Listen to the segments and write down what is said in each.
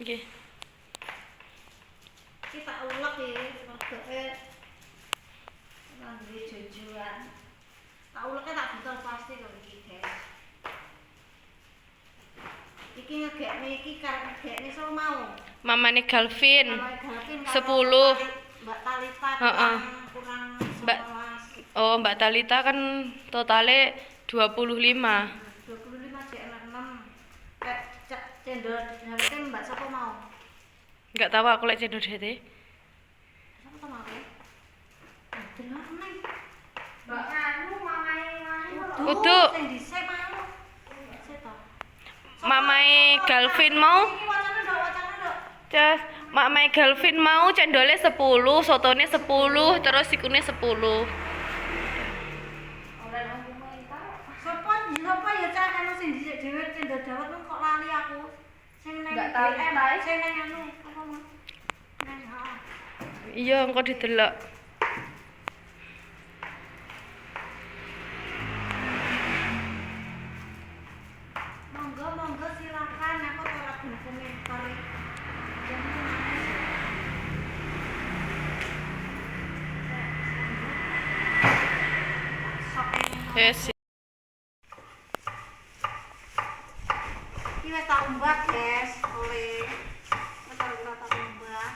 Nggih. Iki tak ulek iki mergoke nang jojoan. Tak uleke tak botol plastik lho iki, guys. Iki ngegekne iki karep ngegekne so mau. Mamane Galvin. Mamane Galvin 10. Mbak Talita Heeh. kurang Mbak 11. Oh, Mbak Talita kan totale 25. 25 JL6. Cek cendol harusnya Mbak sapa mau? Enggak tahu aku lek cendol dete. Sapa mau? Delok neng. Mbak anu mamae Udu. Sing dhisik mau. Sik to. Mamae Galvin mau. Iki wacane nduk. Cas, Mamae Galvin mau cendolnya 10, sotone 10, terus sikune 10. Sapa ya cah anu sing dhisik dhewe cendol dawet kok lali aku. Sing nang Nggak tahu. sing nang anu apa mau? Nang heeh. Iya, engko didelok. Monggo silakan aku ora gelem komentar. Yes. Iki wis tak umbah, guys, oleh tak umbah.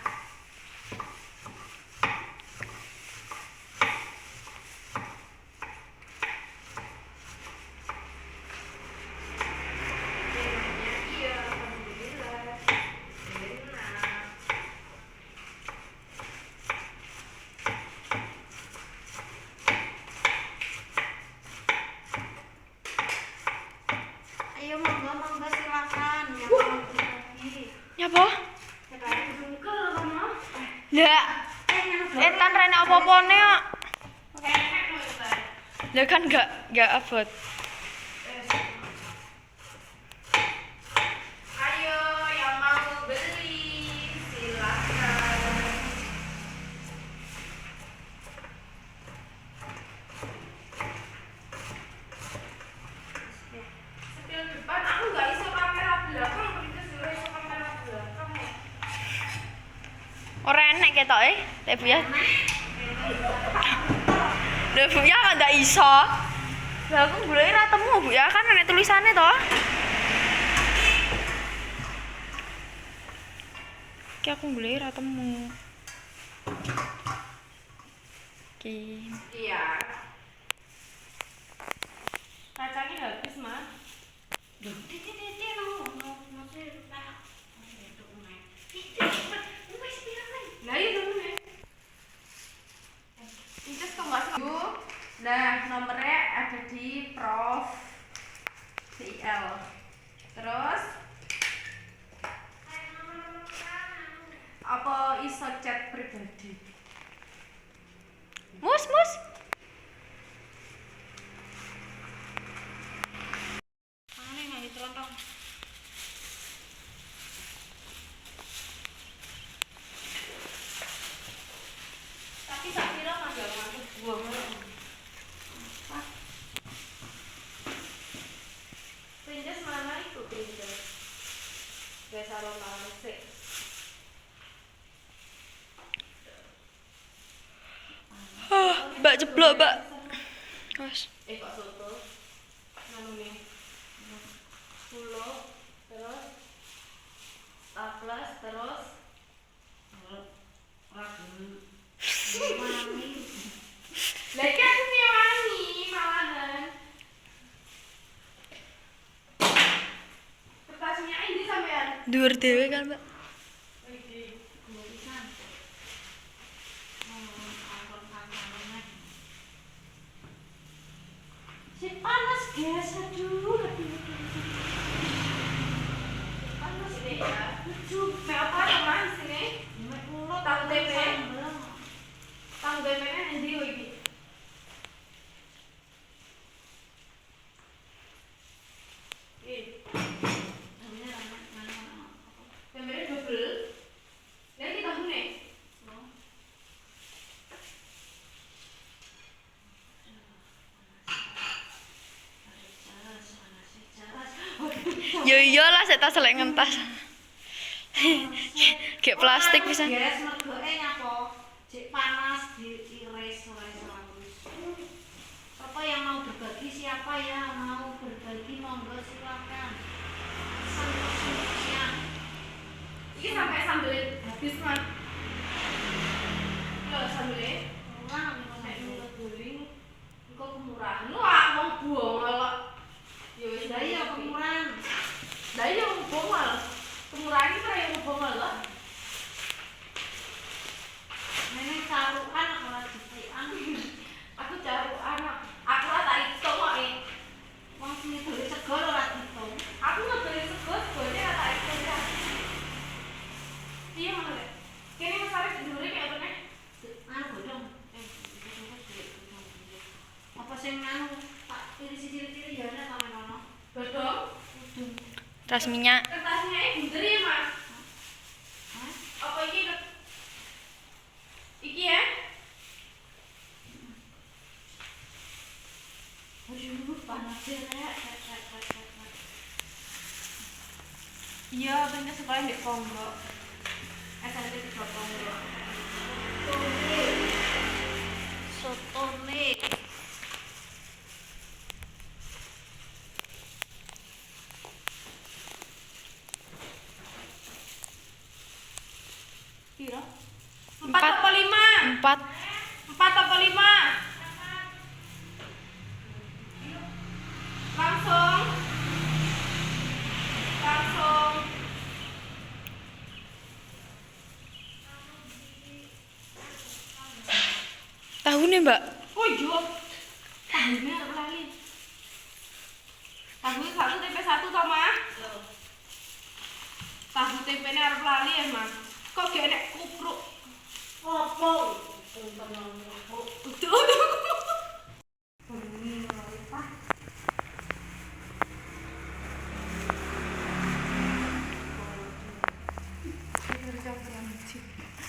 Ayo monggo silakan yang mau lagi. Nyapa? Sekarang dungkel kono. Lah, etan rene apa-apane kok. Lah kan enggak abot. Ayo yang mau beli silakan. Spion depan aku nggak iso kamera belakang, itu suruh iso kamera belakang ya. Ora enek ketoke, Teh Buya. Lah Buya kok ndak iso. Lah aku goleki ra temu Buya, kan enek tulisane to. Ki aku goleki ra temu. Ki. Iya. Kacangnya habis, Mas. Duh, titik no masih tak. Lah iya dong, nih. Incas kok nggak suka. Nah, nomornya ada di Prof. CL. Terus apa iso chat pribadi? Mus. Ane nang ditelontong. Tapi sak kira mangga mantuk buang. Pinjas mana itu pinjas? Biasa orang sik. Mbak jeblok, Mbak. Wes. Kok soto? Nanu nih. 10 terus staples terus Wangi. lagi aku punya wangi malahan kertasnya ini sampean dhuwur dhewe kan Mbak. Si panas, guys. Aduh. Panas Ini ya. lucu. Apa ya Mas ini? Tahu tempe. Tahu tempe-nya endi yo iki? Tempe double. Lagi tahu nih. Ya iyalah saya tak selek ngentas. Kayak plastik bisa. Gas mergoke nyapa? Cek panas diiris halus. Apa yang mau berbagi, siapa yang mau berbagi monggo silakan. Pesan-pesannya. Ini sampai sambelnya habis mah. Loh sambelnya. Kurang Nek nih. nurut guling. Kok kemurahan. Lu wong buang malah. Ya wis Lah iya kemurahan. Lah iya wong buang. Kemurahan iki kaya wong buang lho. Nenek carukan ora dicikan. Aku jaru anak. Aku ora tak iso kok. Wong sing duwe sego ora ditung. Aku ngedoli sego, segone ora tak iso ya. Iya mah. Kene mesare ndure kaya apa nek? Anu godhong. Apa sing anu tak ciri-ciri ya ana ta menono. Godhong. Tas minyak. Kertasnya bunder ya, Mas. Hah? Apa iki? Iki ya? Aduh, panas ya. Iya, bener sekolah di Kongo. SMP 3 Kongo. Sotone. Piro? 4 Empat. apa 5? 4. 4 apa 5? Langsung. Langsung. Tahu nih, Mbak. Oh iya. Tahunya arep lali. Tahu satu tempe satu to, Mas? Tahu tempene arep lali ya, Mas. Kok gak enek kupruk? Opo?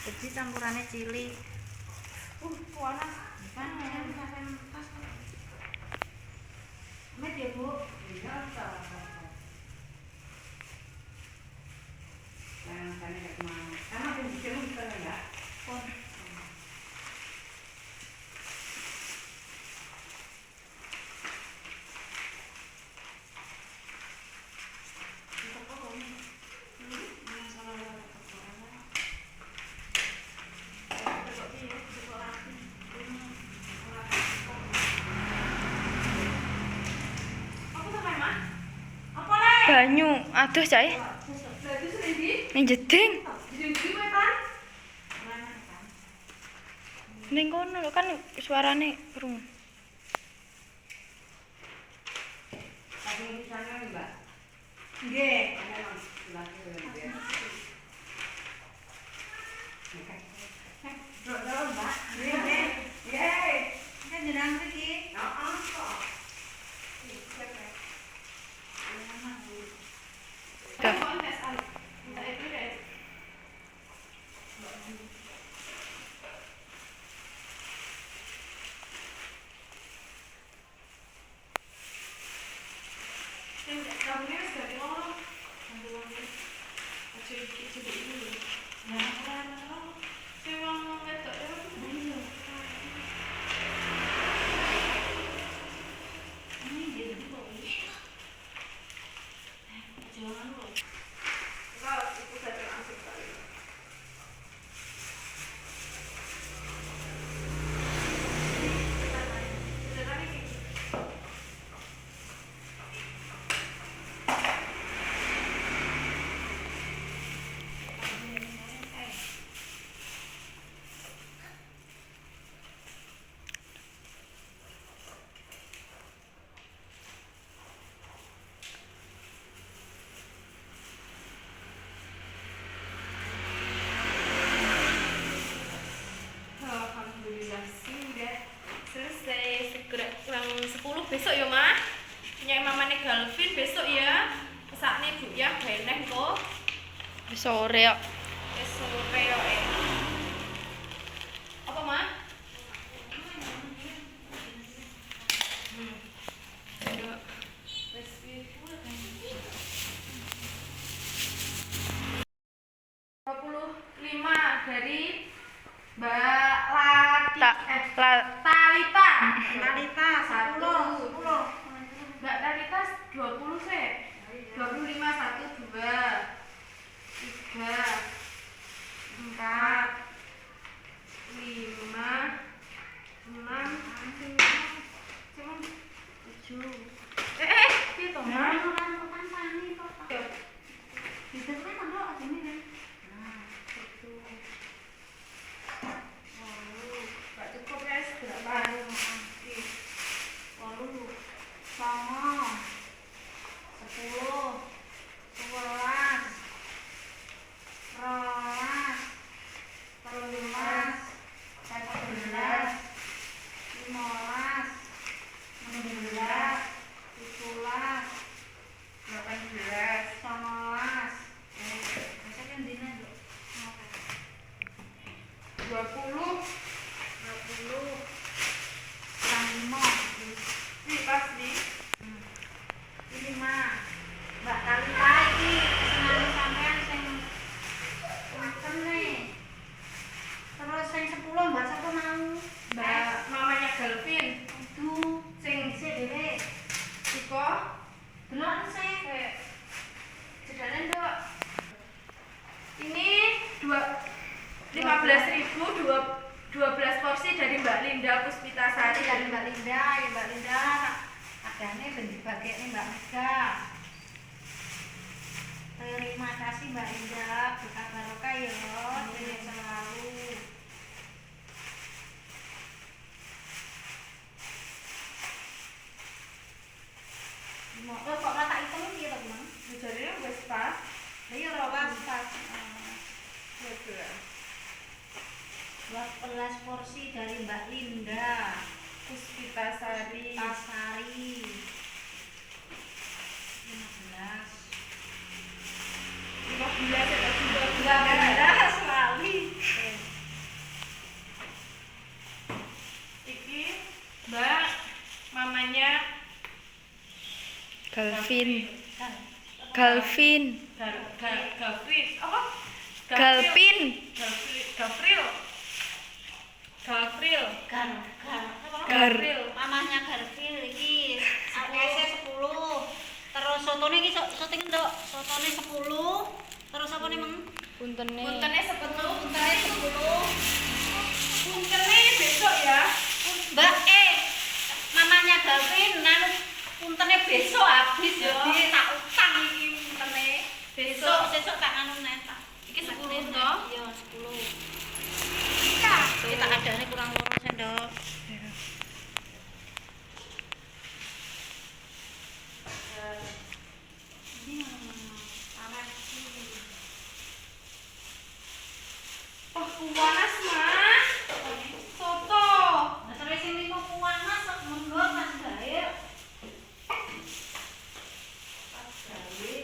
Jadi campurannya cili. Panas. Kan sampai pas. Met ya, Bu. Pon. Apa sampe, Mas? Apa le? Banyu. Aduh, Cai. Lah itu sendiri. Ning jeding. Jadi kowe kan? Ning kono lho kan suarane krungu. Nggih. Kan jenengan mriki. Tuh. Alhamdulillah sudah selesai. Segera kurang 10 besok ya, Mas. Punya mamane Galvin besok ya. Pesakne Bu ya beneh kok. Wis sore kok. Wis sore yo. Apa, Mas? Talita. Talita 10. Mbak Talita 20 sih. 25 1 2 3 4 5 6 7 piye to, Mas? Gak cukup ya, berapa? Delapan belas. 20. Nih pas nih. Mbak Talita iki seneng sampean sing punten nih. Terus sing 10 Mbak sapa mau? Mbak mamanya Galvin. Aduh, Sing sik dhewe. Ciko. Delok sik. Sedalan dok. Ini 15.000 12 porsi dari Mbak Linda Puspitasari. Dari Mbak Linda, ya Mbak Linda. Adane ben dibagekne Mbak Mega. Terima kasih Mbak Linda, berkah barokah ya, sehat selalu. Kok rata hitam iki to, Bang? Jadi wis pas. Lah ya ora pas. 12 porsi dari Mbak Linda Puspitasari. Pasari 15 15 atau 12 lali. Iki Mbak mamanya Galvin. Galvin. Apa? Galvin. Gavril. Gar. Mamanya Garfil iki akese 10. Terus sotone iki sote ndok, sotone 10. Terus apa nih, Mang? Puntene. Puntene 10. Puntene 10. Puntene besok ya. Mbak mamanya Garfil nang puntene besok habis jadi tak utang iki puntene. Besok tak anu neh tak. Iki 10 toh? Iya, 10. Kita adane kurang loro sendok. Oh, puas Mas. Soto. Terus sing limo puanas kok monggo pas gawe. Pas gawe.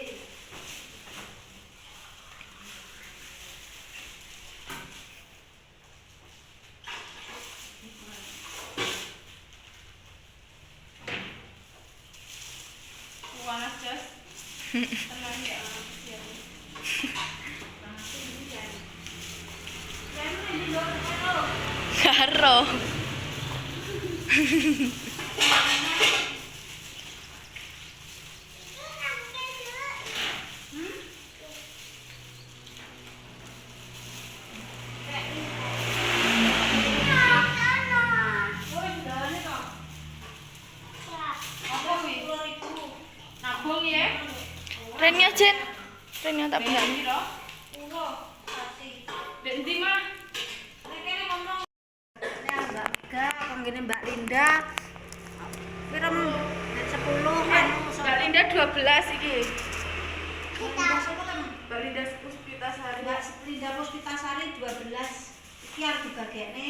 Puas Jos. Tenang ya. Karo. Nabung ya. Rennya Jen. Rennya tak benar. Piro? Dek ndi mah? Mbak Ga, penggene Mbak Linda. Piro 10 kan? Mbak Linda 12 iki. Sapa kan? Mbak Linda Puspitasari. Mbak Linda Puspitasari 12. Iki arep dibagekne.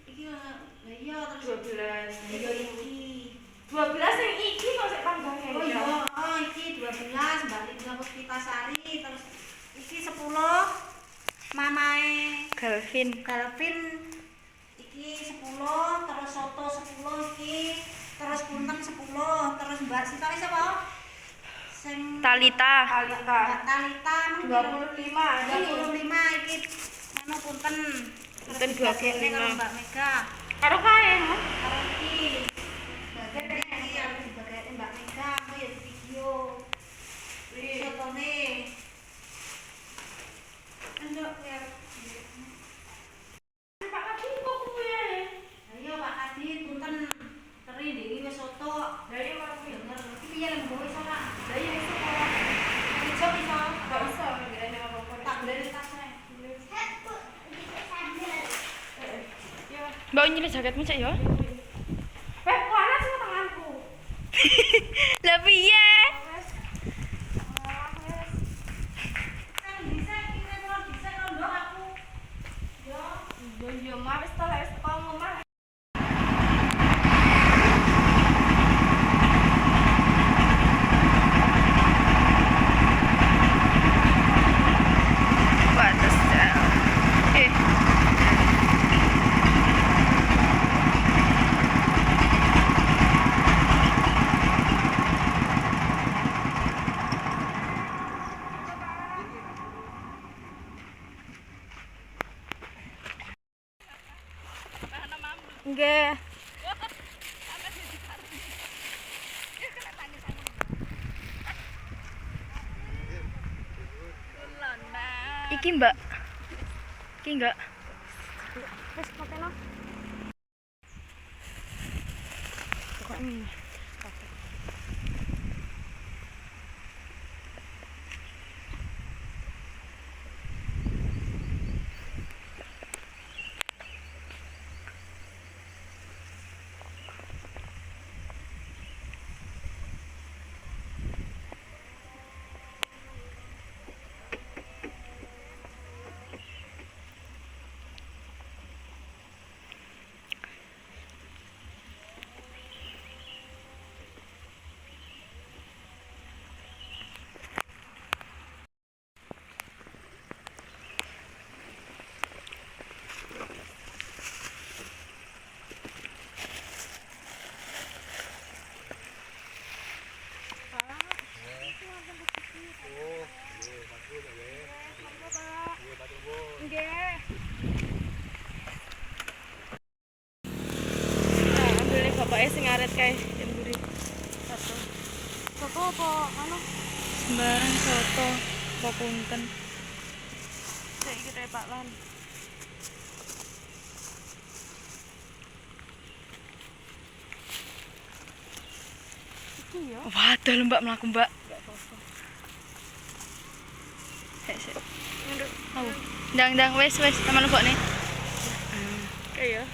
Iki lah iya terus 12. iya iki. 12 yang iki kok sik panggangnya. Oh iya, iki 12 Mbak Linda Puspitasari terus iki 10 mamae Galvin. Galvin iki 10 terus soto 10 iki terus punten 10 terus Mbak Sita sapa? Sing Talita. Talita. Mbak Talita 25 ada 25 iki anu punten Enten Dibagekne karo 25. Mbak Mega. Karo kae. Karo iki. Bagekne iki arep dibagekne Mbak Mega, aku ya di video. Fotone. Enggak ya. Pak Kadin kok kuwi. Ayo Pak Kadin, punten. Teri iki wis soto. Lah iya karo kuwi. Denger, iki piye lek mbok iso Kak? Lah iya iso kok. Iso iso. Gak iso ngene apa-apa. Tak beli tasnya. Iya. Mbak nyilih jaketmu cek ya. Panas kok tanganku. Lah piye? Wes. Wes. Kan bisa kita kalau bisa rondo aku. Yo. Yo mah wis to wis teko ngomah. Batas dah. Nggih. Iki Mbak. Iki enggak. Wis pateno. Nggih. Nah, ambil nih bapaknya sing ngaret kae yen mburi. Satu. Soto apa anu? Sembarang soto. Apa punten. Sik iki Pak Lan. Iki ya. Waduh lho Mbak mlaku Mbak. Sik. Nduk. Ndang-ndang wis teman mbok nih. Oke ya.